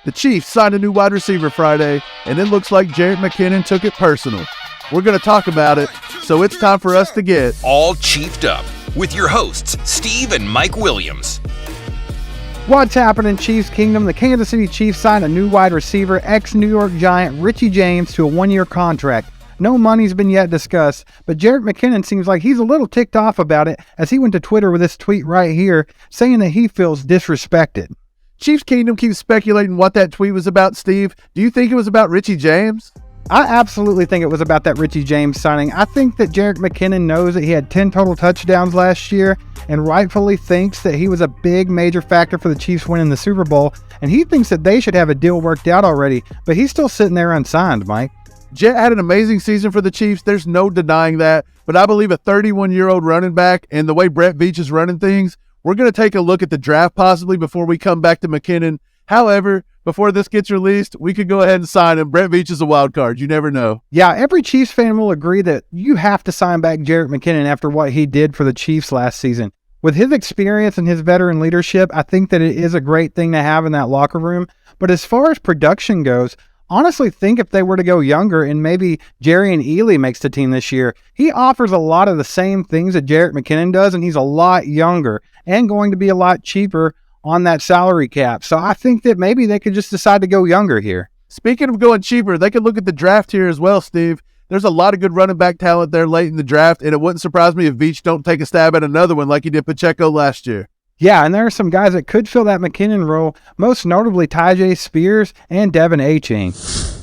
The Chiefs signed a new wide receiver Friday, and it looks like Jerick McKinnon took it personal. We're going to talk about it, so it's time for us to get All Chiefed Up with your hosts, Steve and Mike Williams. What's happening, Chiefs Kingdom? The Kansas City Chiefs signed a new wide receiver, ex-New York Giant Rivhie James, to a one-year contract. No money's been yet discussed, but Jerick McKinnon seems like he's a little ticked off about it as he went to Twitter with this tweet right here saying that he feels disrespected. Chiefs Kingdom keeps speculating what that tweet was about, Steve. Do you think it was about Rivhie James? I absolutely think it was about that Rivhie James signing. I think that Jerick McKinnon knows that he had 10 total touchdowns last year and rightfully thinks that he was a big major factor for the Chiefs winning the Super Bowl, and he thinks that they should have a deal worked out already, but he's still sitting there unsigned, Mike. Jet had an amazing season for the Chiefs. There's no denying that, but I believe a 31-year-old running back and the way Brett Veach is running things, we're going to take a look at the draft possibly before we come back to McKinnon. However, before this gets released, we could go ahead and sign him. Brett Veach is a wild card. You never know. Yeah, every Chiefs fan will agree that you have to sign back Jerick McKinnon after what he did for the Chiefs last season. With his experience and his veteran leadership, I think that it is a great thing to have in that locker room. But as far as production goes, honestly think if they were to go younger and maybe Jerry and Ely makes the team this year, he offers a lot of the same things that Jerick McKinnon does, and he's a lot younger and going to be a lot cheaper on that salary cap. So I think that maybe they could just decide to go younger here. Speaking of going cheaper, they could look at the draft here as well, Steve. There's a lot of good running back talent there late in the draft, and it wouldn't surprise me if Veach don't take a stab at another one like he did Pacheco last year. Yeah, and there are some guys that could fill that McKinnon role, most notably Tyjae Spears and Devin Achane.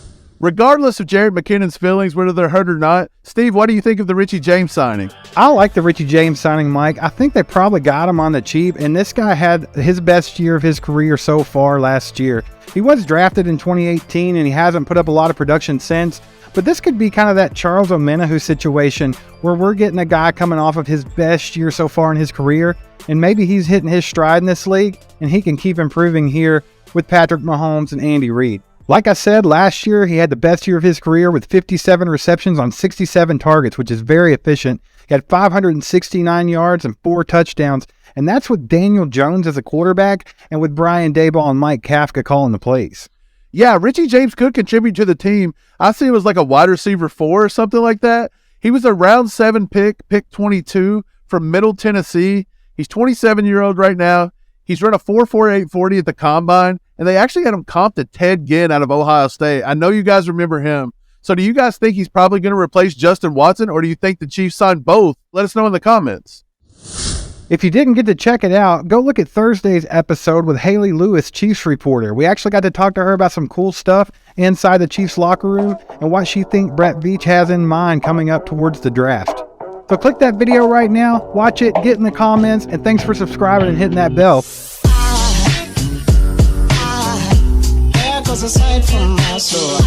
Regardless of Jerick McKinnon's feelings, whether they're hurt or not, Steve, what do you think of the Rivhie James signing? I like the Rivhie James signing, Mike. I think they probably got him on the cheap, and this guy had his best year of his career so far last year. He was drafted in 2018, and he hasn't put up a lot of production since, but this could be kind of that Charles Omenihu situation where we're getting a guy coming off of his best year so far in his career, and maybe he's hitting his stride in this league, and he can keep improving here with Patrick Mahomes and Andy Reid. Like I said, last year he had the best year of his career with 57 receptions on 67 targets, which is very efficient. He had 569 yards and 4 touchdowns, and that's with Daniel Jones as a quarterback and with Brian Daboll and Mike Kafka calling the plays. Yeah, Rivhie James could contribute to the team. I see him as like a wide receiver 4 or something like that. He was a round 7 pick 22 from Middle Tennessee. He's 27-year-old right now. He's run a 4.48 40 at the Combine, and they actually had him comped to Ted Ginn out of Ohio State. I know you guys remember him. So do you guys think he's probably going to replace Justin Watson, or do you think the Chiefs signed both? Let us know in the comments. If you didn't get to check it out, go look at Thursday's episode with Hayley Lewis, Chiefs reporter. We actually got to talk to her about some cool stuff inside the Chiefs locker room and what she thinks Brett Veach has in mind coming up towards the draft. So click that video right now, watch it, get in the comments, and thanks for subscribing and hitting that bell. Aside from my soul.